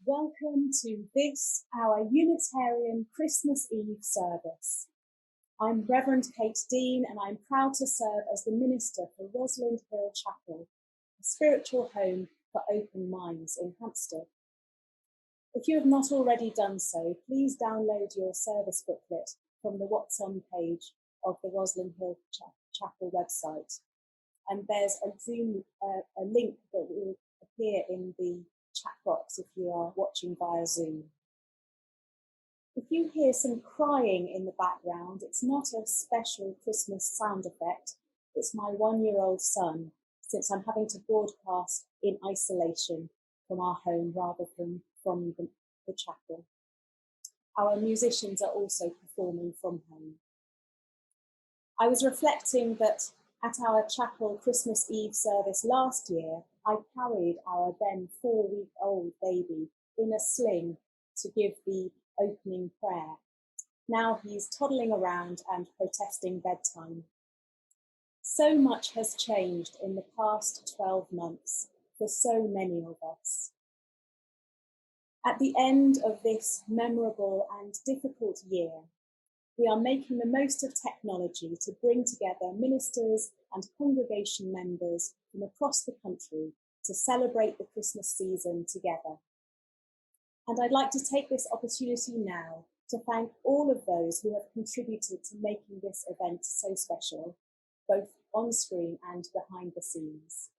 Welcome to this, our Unitarian Christmas Eve service. I'm Reverend Kate Dean, and I'm proud to serve as the minister for Rosalind Hill Chapel, a spiritual home for open minds in Hampstead. If you have not already done so, please download your service booklet from the What's On page of the Rosalind Hill Chapel website. And there's a link that will appear in the chat box if you are watching via Zoom. If you hear some crying in the background, it's not a special Christmas sound effect. It's my 1-year-old son, since I'm having to broadcast in isolation from our home rather than from the chapel. Our musicians are also performing from home. I was reflecting that at our chapel Christmas Eve service last year, I carried our then 4-week-old baby in a sling to give the opening prayer. Now he's toddling around and protesting bedtime. So much has changed in the past 12 months for so many of us. At the end of this memorable and difficult year, we are making the most of technology to bring together ministers and congregation members from across the country to celebrate the Christmas season together. And I'd like to take this opportunity now to thank all of those who have contributed to making this event so special, both on screen and behind the scenes.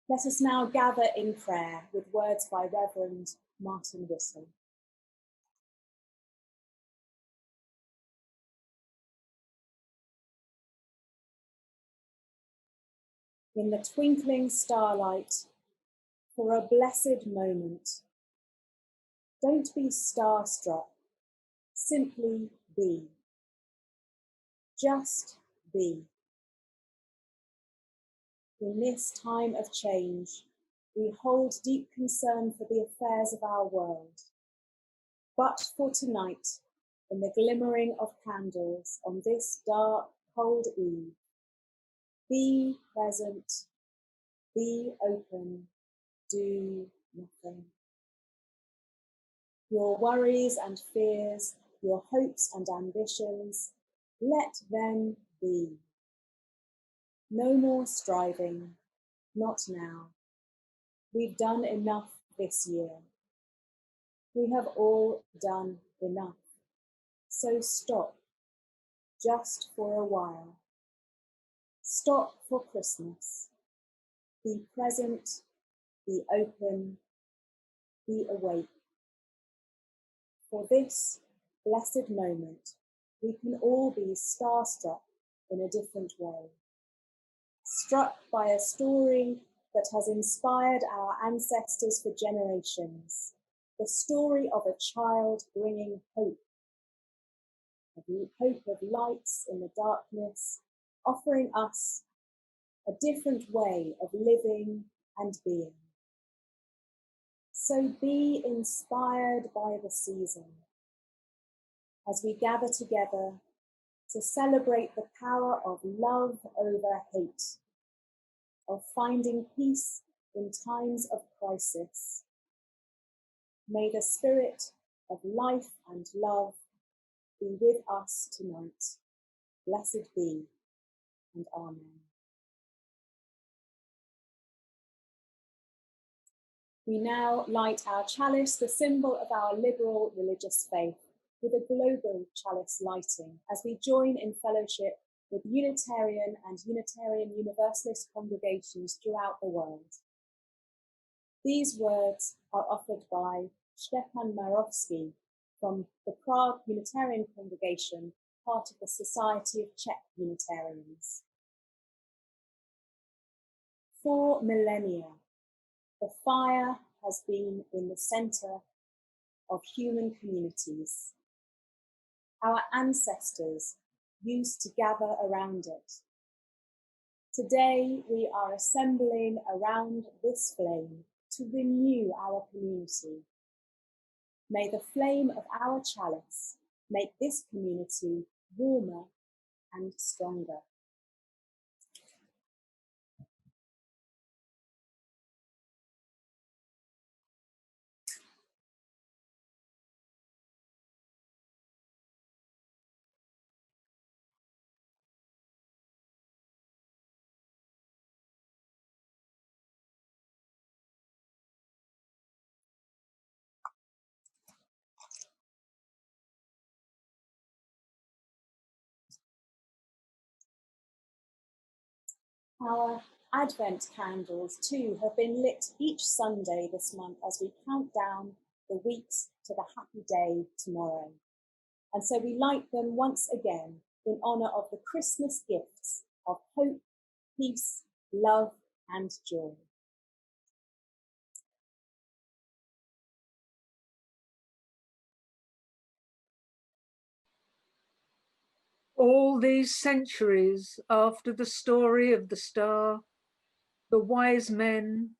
Let us now gather in prayer with words by Reverend Martin Whittle. in the twinkling starlight, for a blessed moment. Don't be starstruck, simply be. Just be. In this time of change, we hold deep concern for the affairs of our world. But for tonight, in the glimmering of candles on this dark, cold eve, be present, be open, do nothing. Your worries and fears, your hopes and ambitions, let them be. No more striving, not now. We've done enough this year. We have all done enough. So stop, just for a while. Stop for Christmas. Be present, be open, be awake. For this blessed moment, we can all be starstruck in a different way. Struck by a story that has inspired our ancestors for generations, the story of a child bringing hope of lights in the darkness, offering us a different way of living and being. So be inspired by the season as we gather together to celebrate the power of love over hate, of finding peace in times of crisis. May the spirit of life and love be with us tonight. Blessed be, and amen. We now light our chalice, the symbol of our liberal religious faith, with a global chalice lighting as we join in fellowship with Unitarian and Unitarian Universalist congregations throughout the world. These words are offered by Stefan Marowski from the Prague Unitarian Congregation, part of the Society of Czech Unitarians. For millennia, the fire has been in the centre of human communities. Our ancestors used to gather around it. Today, we are assembling around this flame to renew our community. May the flame of our chalice make this community warmer and stronger. Our Advent candles too have been lit each Sunday this month as we count down the weeks to the happy day tomorrow. And so we light them once again in honour of the Christmas gifts of hope, peace, love and joy. All these centuries after the story of the star, the wise men,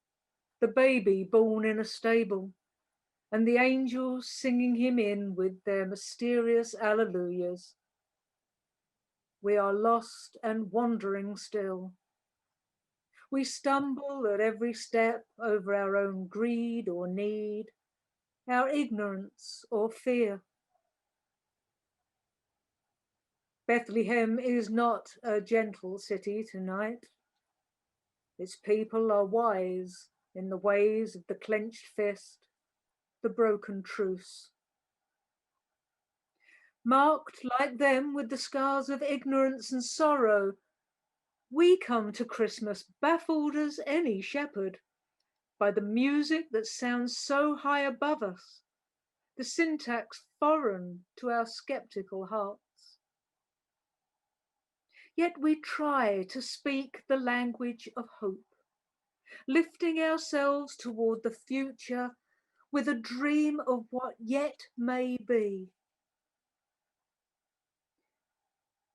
the baby born in a stable, and the angels singing him in with their mysterious alleluias, we are lost and wandering still. We stumble at every step over our own greed or need, our ignorance or fear. Bethlehem is not a gentle city tonight. Its people are wise in the ways of the clenched fist, the broken truce. Marked like them with the scars of ignorance and sorrow, we come to Christmas baffled as any shepherd by the music that sounds so high above us, the syntax foreign to our skeptical hearts. Yet we try to speak the language of hope, lifting ourselves toward the future with a dream of what yet may be.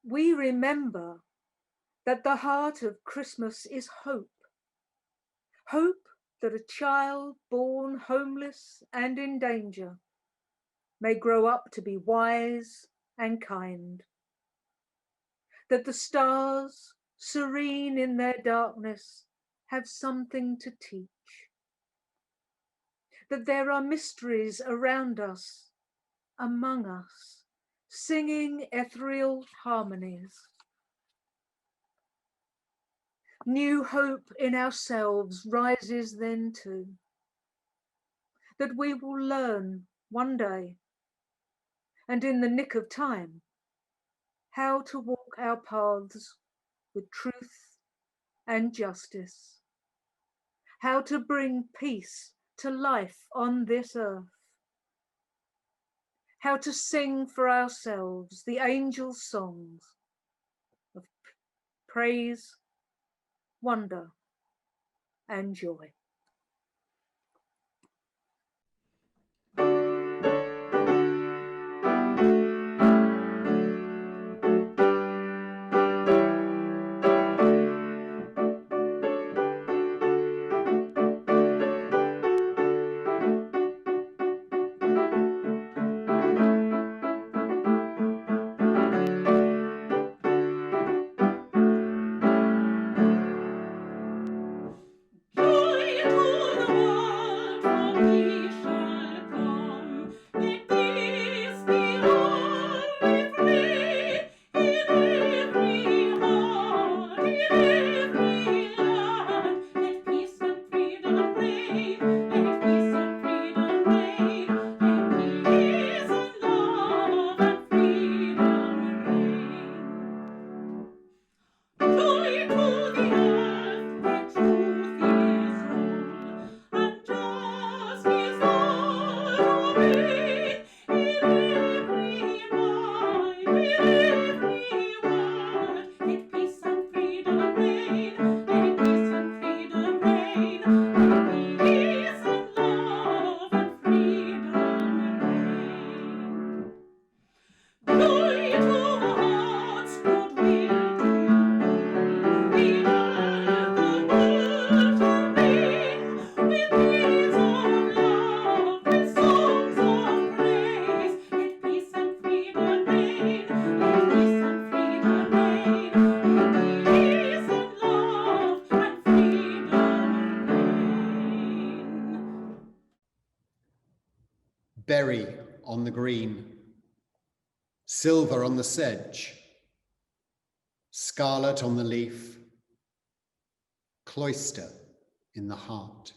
We remember that the heart of Christmas is hope. Hope that a child born homeless and in danger may grow up to be wise and kind. That the stars, serene in their darkness, have something to teach. That there are mysteries around us, among us, singing ethereal harmonies. New hope in ourselves rises then too, that we will learn one day, and in the nick of time, how to walk our paths with truth and justice, how to bring peace to life on this earth, how to sing for ourselves the angels' songs of praise, wonder, and joy. Berry on the green, silver on the sedge, scarlet on the leaf, cloister in the heart.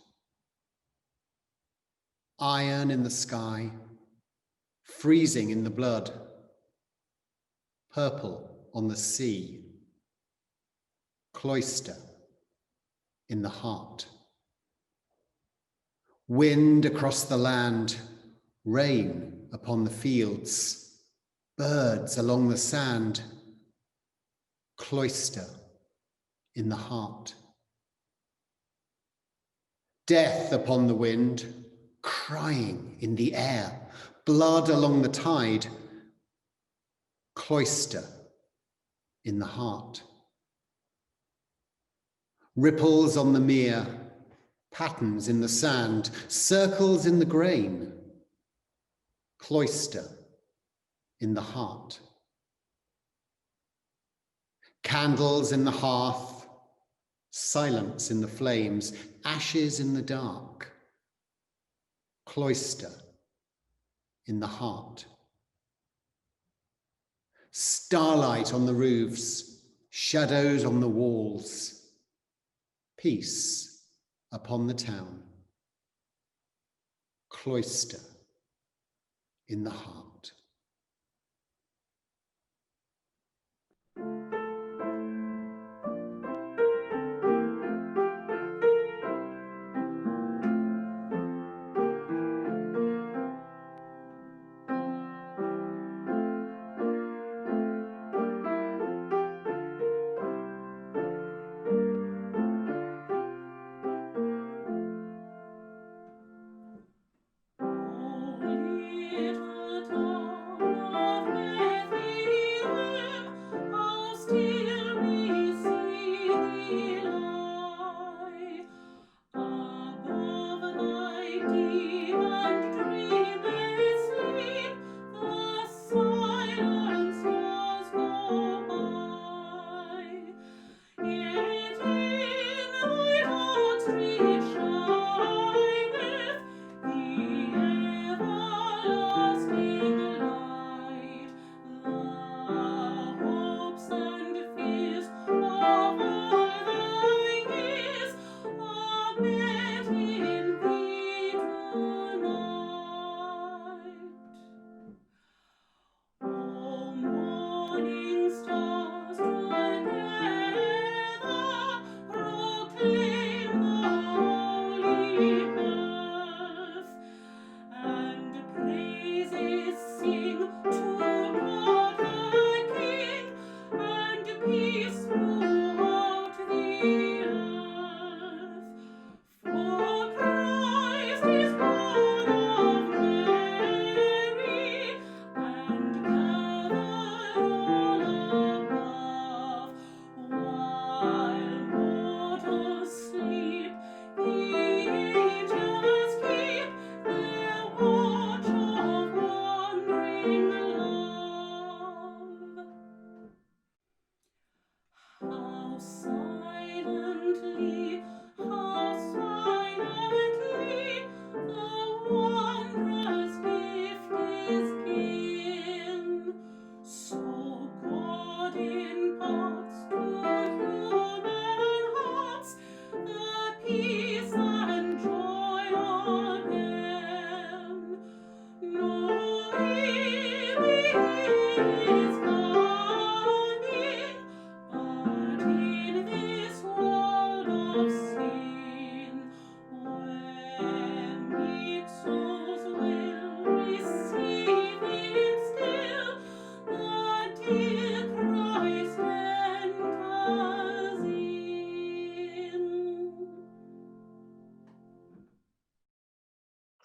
Iron in the sky, freezing in the blood, purple on the sea, cloister in the heart. Wind across the land, rain upon the fields, birds along the sand, cloister in the heart. Death upon the wind, crying in the air, blood along the tide, cloister in the heart. Ripples on the mere, patterns in the sand, circles in the grain, cloister in the heart. Candles in the hearth, silence in the flames, ashes in the dark, cloister in the heart. Starlight on the roofs, shadows on the walls, peace upon the town, cloister in the heart.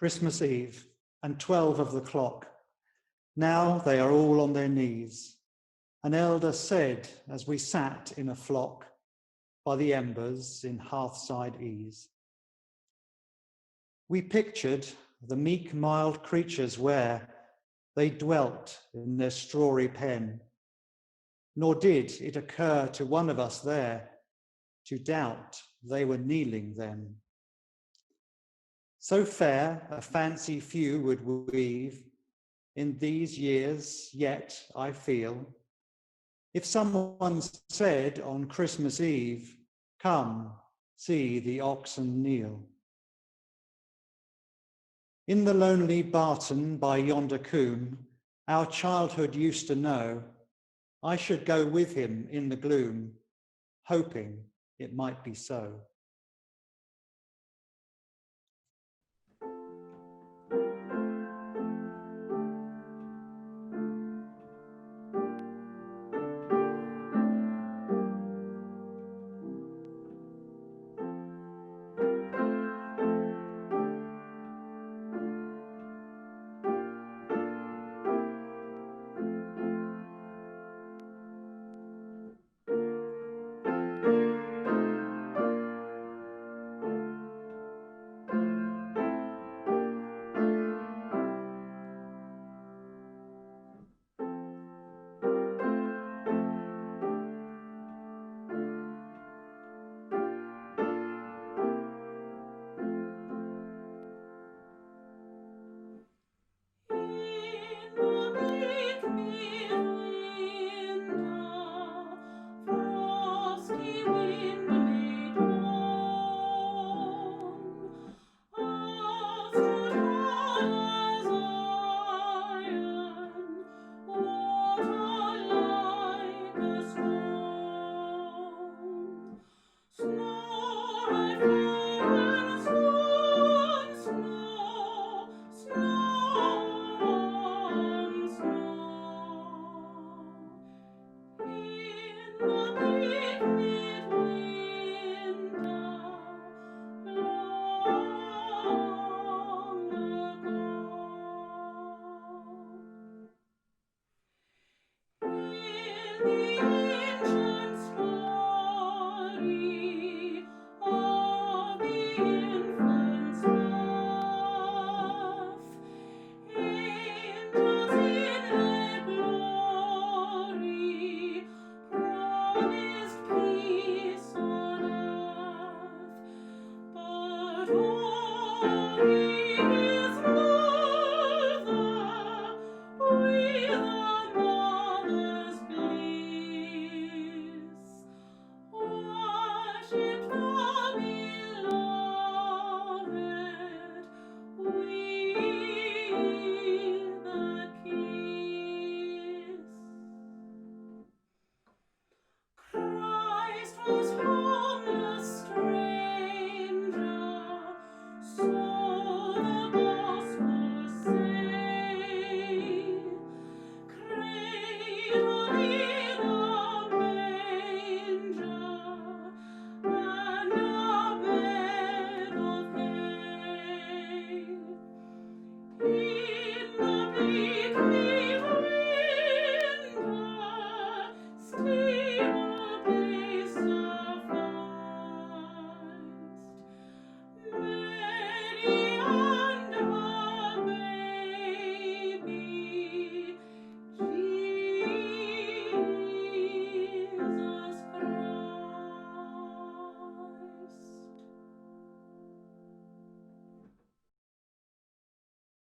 Christmas Eve, and 12 of the clock. Now they are all on their knees. An elder said as we sat in a flock by the embers in hearthside ease. We pictured the meek, mild creatures where they dwelt in their strawy pen, nor did it occur to one of us there to doubt they were kneeling then. So fair a fancy few would weave in these years, yet I feel, if someone said on Christmas Eve, "Come, see the oxen kneel." In the lonely barton by yonder coombe, our childhood used to know, I should go with him in the gloom, hoping it might be so.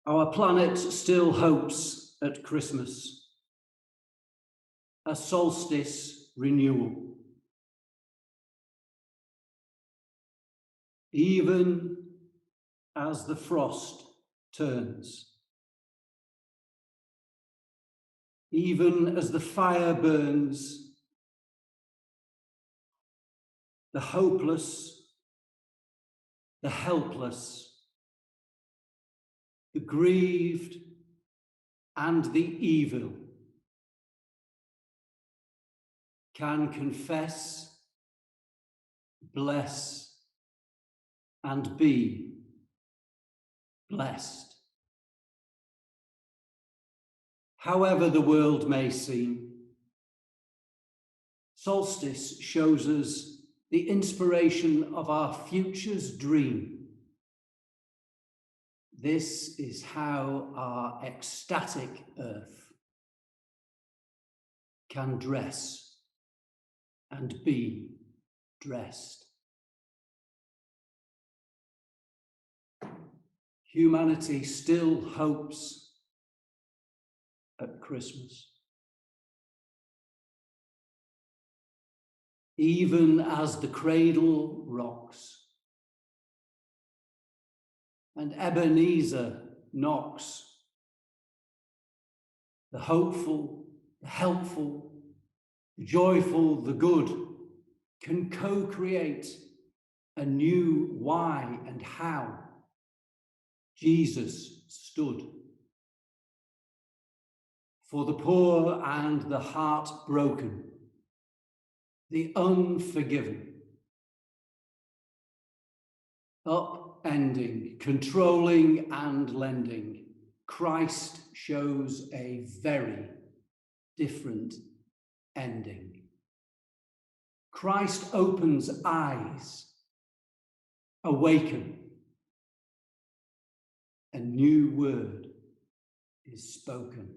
Our planet still hopes at Christmas, a solstice renewal. Even as the frost turns, even as the fire burns, the hopeless, the helpless, the grieved and the evil can confess, bless, and be blessed. However the world may seem, solstice shows us the inspiration of our future's dream. This is how our ecstatic earth can dress and be dressed. Humanity still hopes at Christmas. Even as the cradle rocks and Ebenezer knocks, the hopeful, the helpful, the joyful, the good can co-create a new why and how Jesus stood. For the poor and the heartbroken, the unforgiven, upending, controlling and lending, Christ shows a very different ending. Christ opens eyes, awaken. A new word is spoken.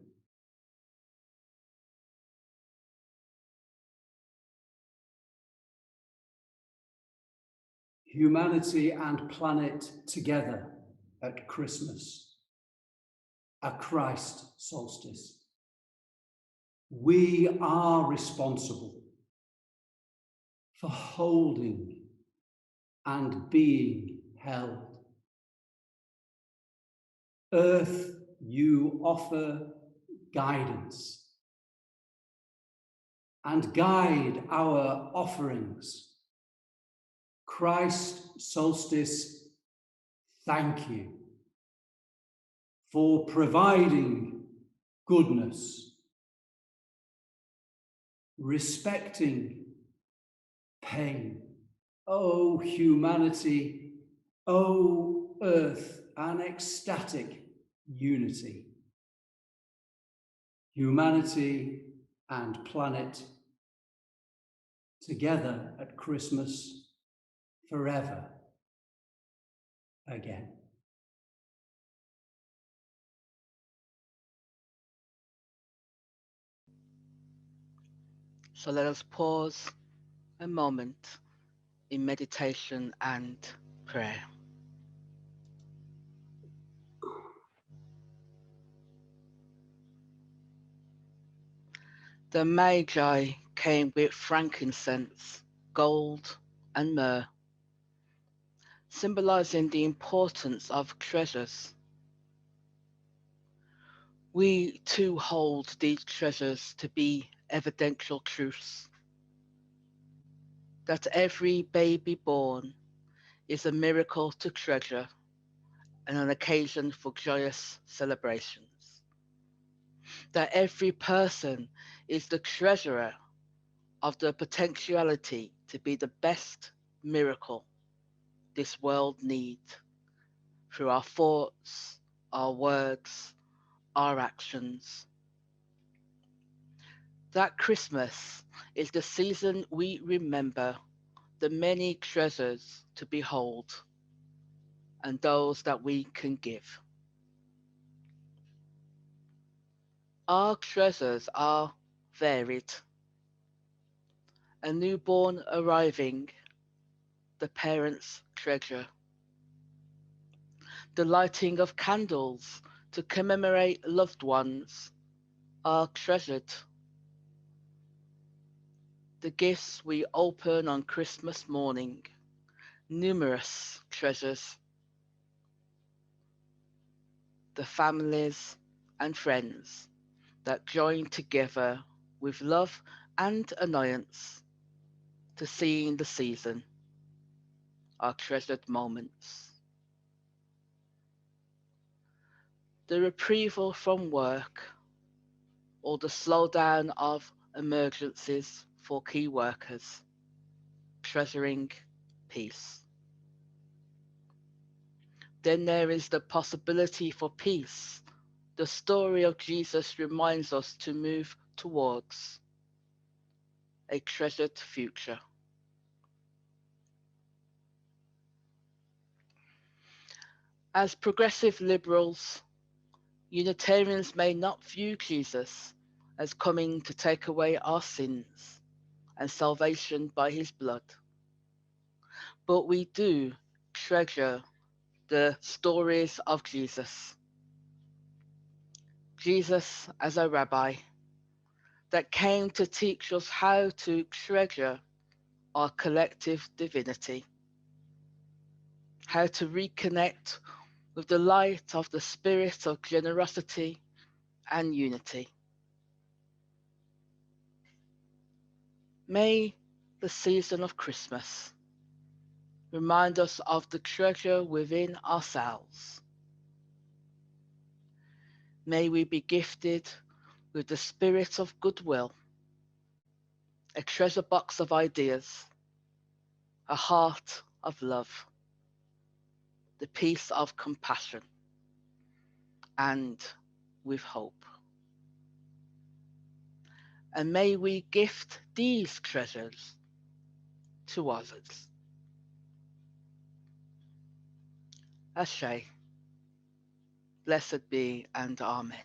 Humanity and planet together at Christmas, a Christ solstice. We are responsible for holding and being held. Earth, you offer guidance and guide our offerings. Christ solstice, thank you for providing goodness, respecting pain. Oh, humanity, oh, earth, an ecstatic unity. Humanity and planet together at Christmas forever again. So let us pause a moment in meditation and prayer. The Magi came with frankincense, gold, and myrrh, symbolizing the importance of treasures. We too hold these treasures to be evidential truths, that every baby born is a miracle to treasure and an occasion for joyous celebrations, that every person is the treasurer of the potentiality to be the best miracle this world needs through our thoughts, our words, our actions. That Christmas is the season we remember the many treasures to behold and those that we can give. Our treasures are varied. A newborn arriving, the parent's treasure. The lighting of candles to commemorate loved ones are treasured. The gifts we open on Christmas morning, numerous treasures. The families and friends that join together with love and annoyance to seeing the season are treasured moments. The retrieval from work or the slowdown of emergencies for key workers, treasuring peace. then there is the possibility for peace. The story of Jesus reminds us to move towards a treasured future. As progressive liberals, Unitarians may not view Jesus as coming to take away our sins and salvation by his blood, but we do treasure the stories of Jesus. Jesus as a rabbi that came to teach us how to treasure our collective divinity, how to reconnect with the light of the spirit of generosity and unity. May the season of Christmas remind us of the treasure within ourselves. May we be gifted with the spirit of goodwill, a treasure box of ideas, a heart of love, the peace of compassion, and with hope. And may we gift these treasures to others. Ashe. Blessed be and amen.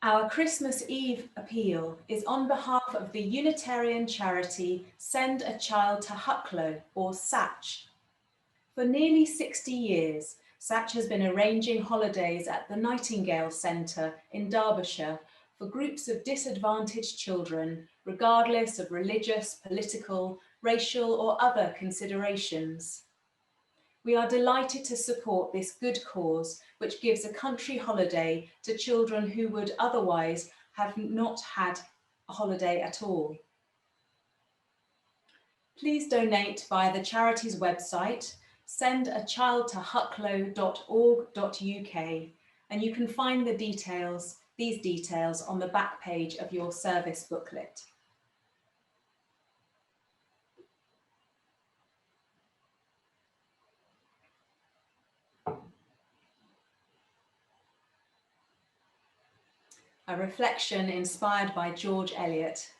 Our Christmas Eve appeal is on behalf of the Unitarian charity Send a Child to Hucklow, or SACH. For nearly 60 years, SACH has been arranging holidays at the Nightingale Centre in Derbyshire for groups of disadvantaged children, regardless of religious, political, racial, or other considerations. We are delighted to support this good cause, which gives a country holiday to children who would otherwise have not had a holiday at all. Please donate via the charity's website. Send a child to hucklow.org.uk, and you can find these details on the back page of your service booklet. A reflection inspired by George Eliot.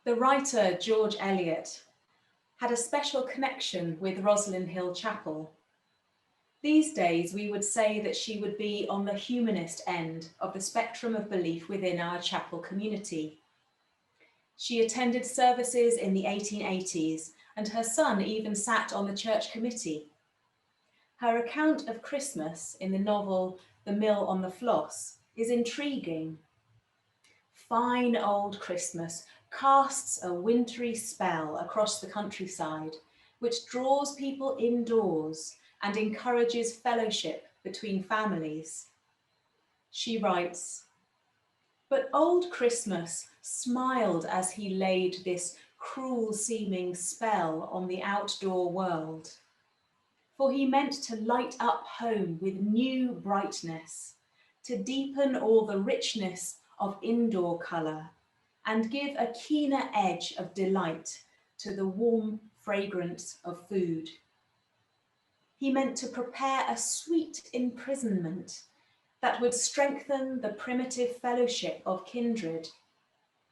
The writer George Eliot had a special connection with Roslyn Hill Chapel. These days, we would say that she would be on the humanist end of the spectrum of belief within our chapel community. She attended services in the 1880s, and her son even sat on the church committee. Her account of Christmas in the novel The Mill on the Floss is intriguing. Fine old Christmas casts a wintry spell across the countryside, which draws people indoors and encourages fellowship between families. She writes, "But old Christmas smiled as he laid this cruel-seeming spell on the outdoor world, for he meant to light up home with new brightness, to deepen all the richness of indoor colour, and give a keener edge of delight to the warm fragrance of food. He meant to prepare a sweet imprisonment that would strengthen the primitive fellowship of kindred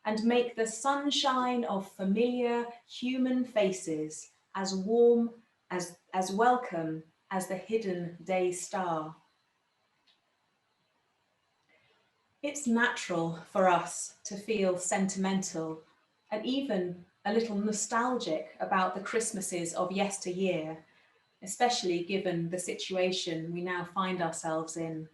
and make the sunshine of familiar human faces as warm, as welcome as the hidden day star." It's natural for us to feel sentimental and even a little nostalgic about the Christmases of yesteryear, especially given the situation we now find ourselves in.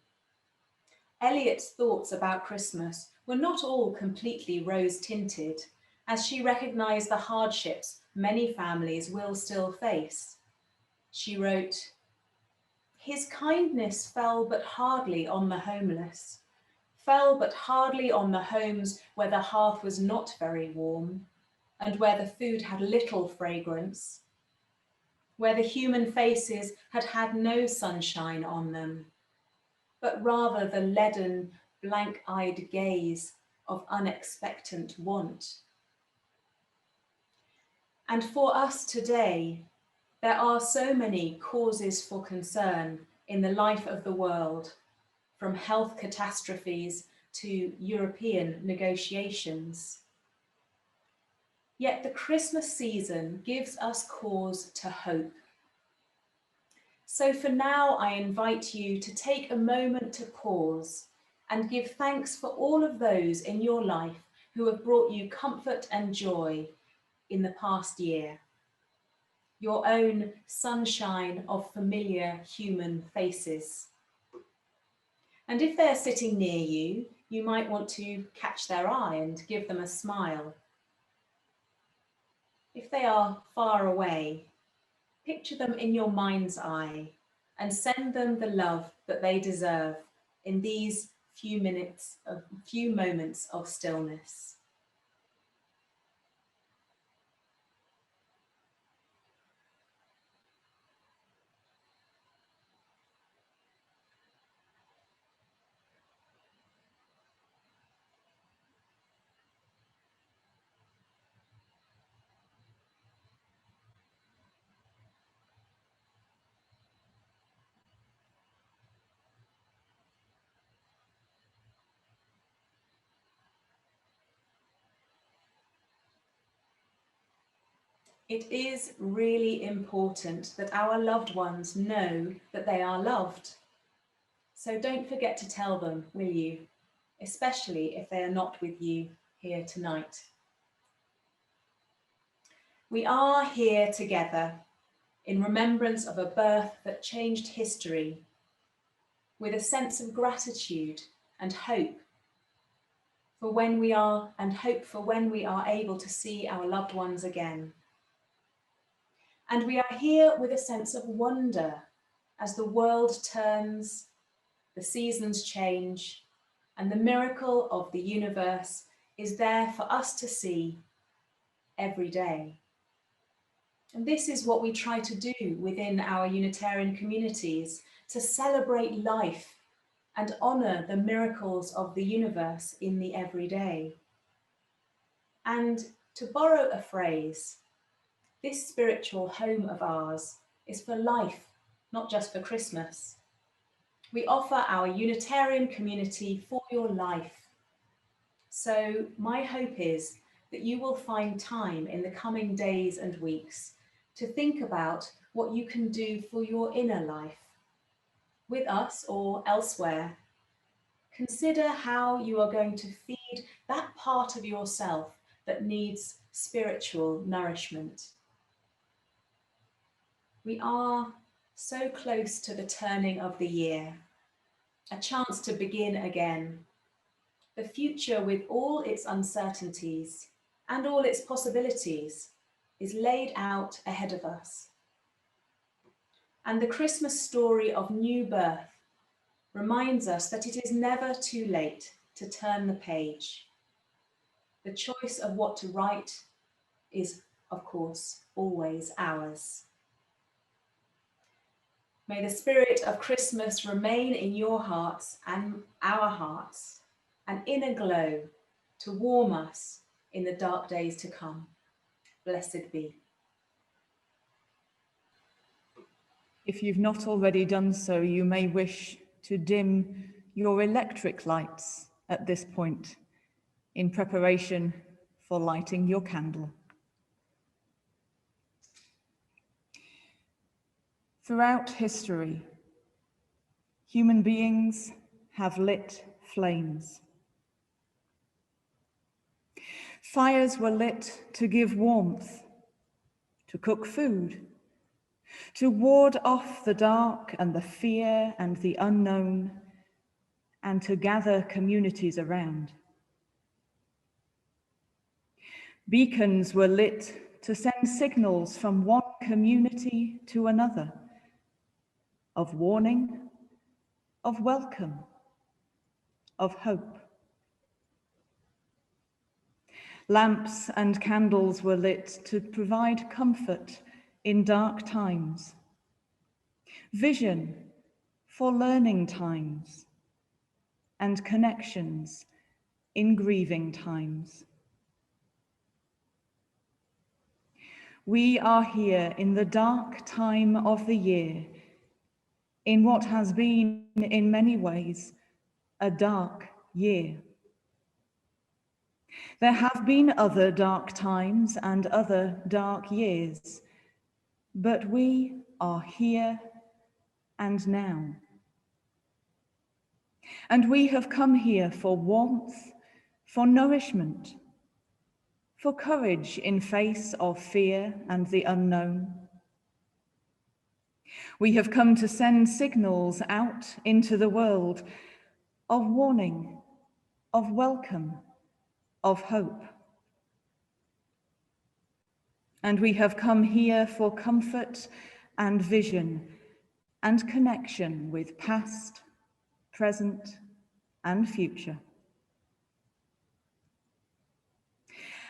Eliot's thoughts about Christmas were not all completely rose-tinted, as she recognised the hardships many families will still face. She wrote, "His kindness fell but hardly on the homeless, fell but hardly on the homes where the hearth was not very warm, and where the food had little fragrance, where the human faces had had no sunshine on them, but rather the leaden, blank-eyed gaze of unexpectant want." And for us today, there are so many causes for concern in the life of the world, from health catastrophes to European negotiations. Yet the Christmas season gives us cause to hope. So for now, I invite you to take a moment to pause and give thanks for all of those in your life who have brought you comfort and joy in the past year. Your own sunshine of familiar human faces. And if they're sitting near you, you might want to catch their eye and give them a smile. If they are far away, picture them in your mind's eye and send them the love that they deserve in these few moments of stillness. It is really important that our loved ones know that they are loved. So don't forget to tell them, will you? Especially if they are not with you here tonight. We are here together in remembrance of a birth that changed history, with a sense of gratitude and hope for when we are able to see our loved ones again. And we are here with a sense of wonder as the world turns, the seasons change, and the miracle of the universe is there for us to see every day. And this is what we try to do within our Unitarian communities, to celebrate life and honour the miracles of the universe in the everyday. And to borrow a phrase, this spiritual home of ours is for life, not just for Christmas. We offer our Unitarian community for your life. So my hope is that you will find time in the coming days and weeks to think about what you can do for your inner life, with us or elsewhere. Consider how you are going to feed that part of yourself that needs spiritual nourishment. We are so close to the turning of the year, a chance to begin again. The future, with all its uncertainties and all its possibilities, is laid out ahead of us. And the Christmas story of new birth reminds us that it is never too late to turn the page. The choice of what to write is, of course, always ours. May the spirit of Christmas remain in your hearts and our hearts, an inner glow to warm us in the dark days to come. Blessed be. If you've not already done so, you may wish to dim your electric lights at this point in preparation for lighting your candle. Throughout history, human beings have lit flames. Fires were lit to give warmth, to cook food, to ward off the dark and the fear and the unknown, and to gather communities around. Beacons were lit to send signals from one community to another, of warning, of welcome, of hope. Lamps and candles were lit to provide comfort in dark times, vision for learning times, and connections in grieving times. We are here in the dark time of the year, in what has been, in many ways, a dark year. There have been other dark times and other dark years, but we are here and now. And we have come here for warmth, for nourishment, for courage in face of fear and the unknown. We have come to send signals out into the world of warning, of welcome, of hope. And we have come here for comfort and vision and connection with past, present, and future.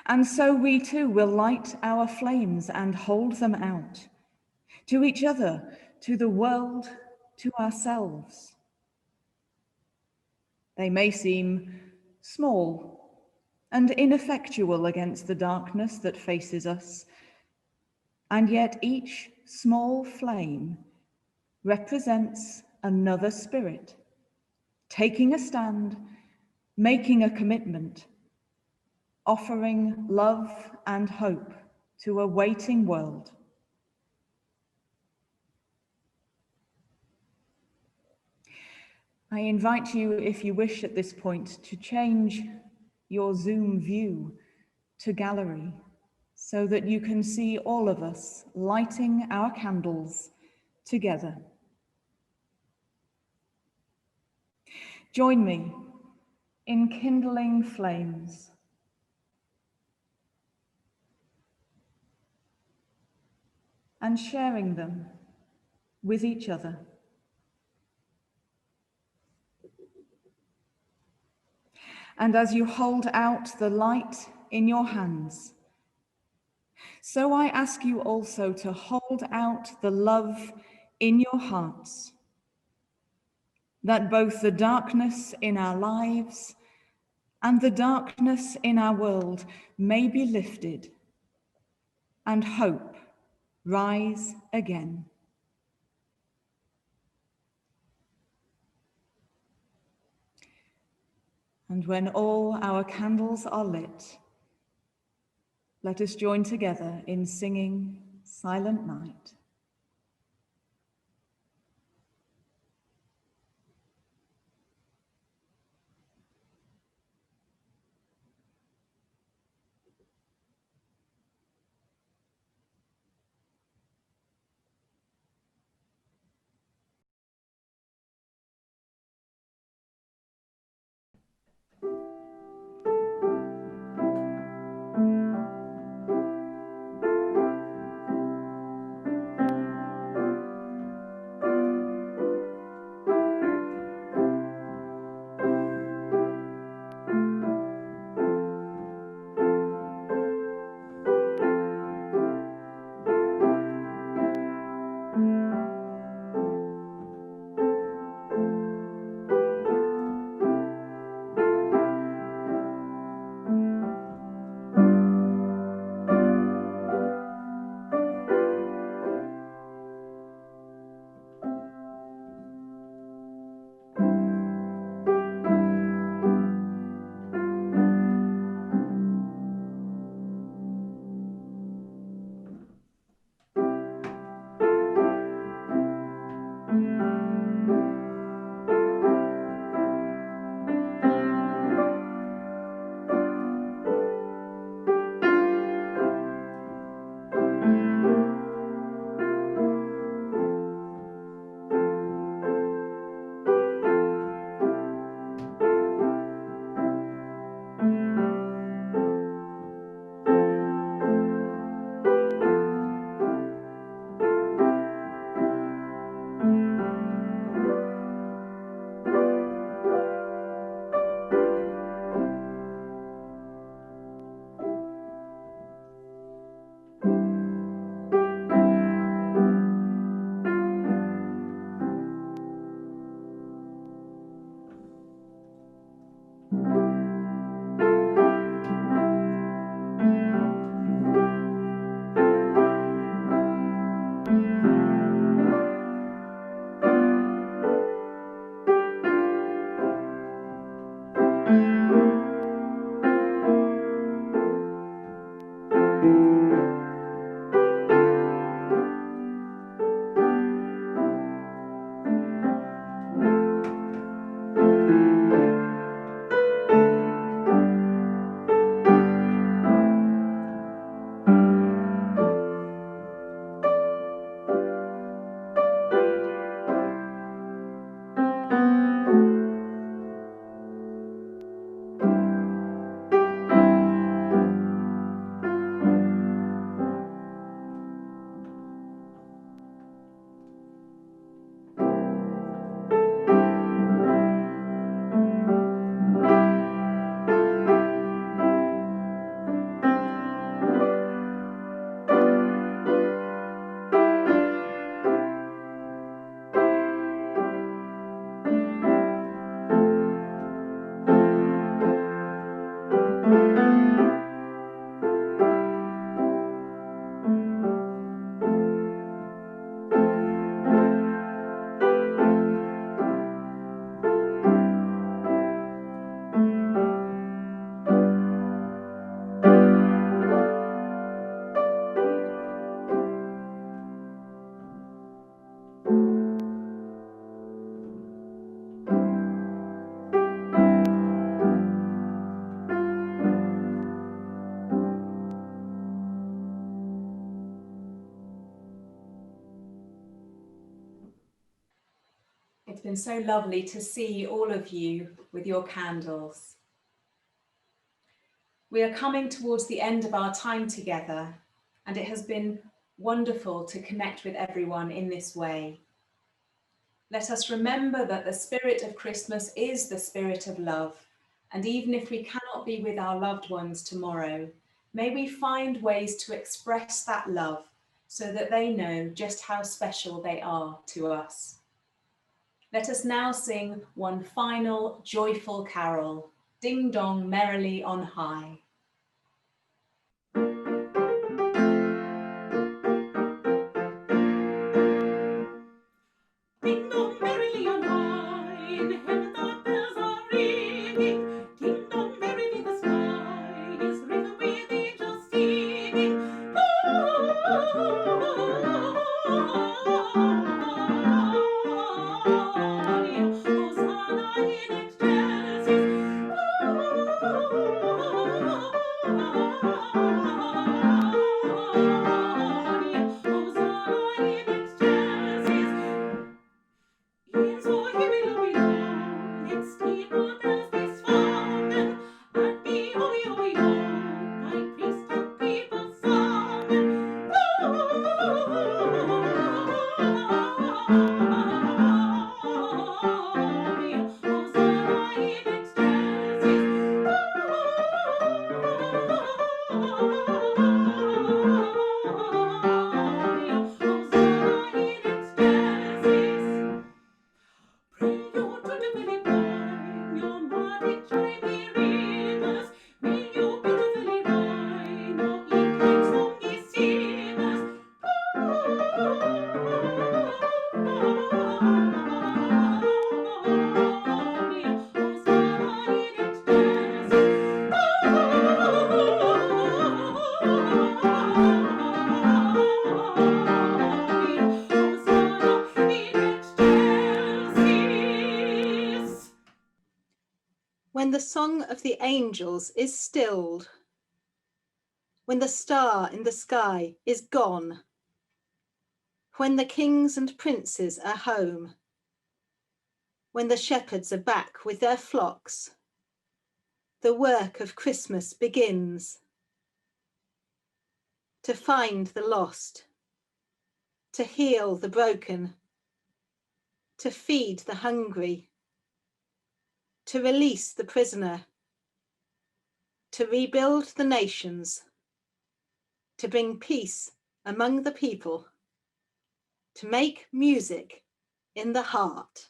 And so we too will light our flames and hold them out to each other, to the world, to ourselves. They may seem small and ineffectual against the darkness that faces us, and yet each small flame represents another spirit, taking a stand, making a commitment, offering love and hope to a waiting world. I invite you, if you wish at this point, to change your Zoom view to gallery so that you can see all of us lighting our candles together. Join me in kindling flames. And sharing them with each other. And as you hold out the light in your hands, So I ask you also to hold out the love in your hearts, that both the darkness in our lives and the darkness in our world may be lifted and hope rise again. And when all our candles are lit, let us join together in singing Silent Night. It's been so lovely to see all of you with your candles. We are coming towards the end of our time together, and it has been wonderful to connect with everyone in this way. Let us remember that the spirit of Christmas is the spirit of love, and even if we cannot be with our loved ones tomorrow, May we find ways to express that love so that they know just how special they are to us. Let us now sing one final joyful carol, Ding Dong Merrily on High. Ding dong merrily on high, in heaven the bells are ringing. Ding dong merrily the sky is riven with angels singing. Hosanna in excelsis. Hosanna in excelsis. In so Himmel oben, jetzt Himmel des Missfangen, and be obi obi o, by priest and people sangen. Hosanna in excelsis. Hosanna in excelsis. Pray you to the very blind, your mighty chimey ringers. May you beautifully rhyme, your evening song ye singers. Hosanna in excelsis. When the song of the angels is stilled, when the star in the sky is gone, when the kings and princes are home, when the shepherds are back with their flocks, the work of Christmas begins. To find the lost, to heal the broken, to feed the hungry, to release the prisoner, to rebuild the nations, to bring peace among the people, to make music in the heart.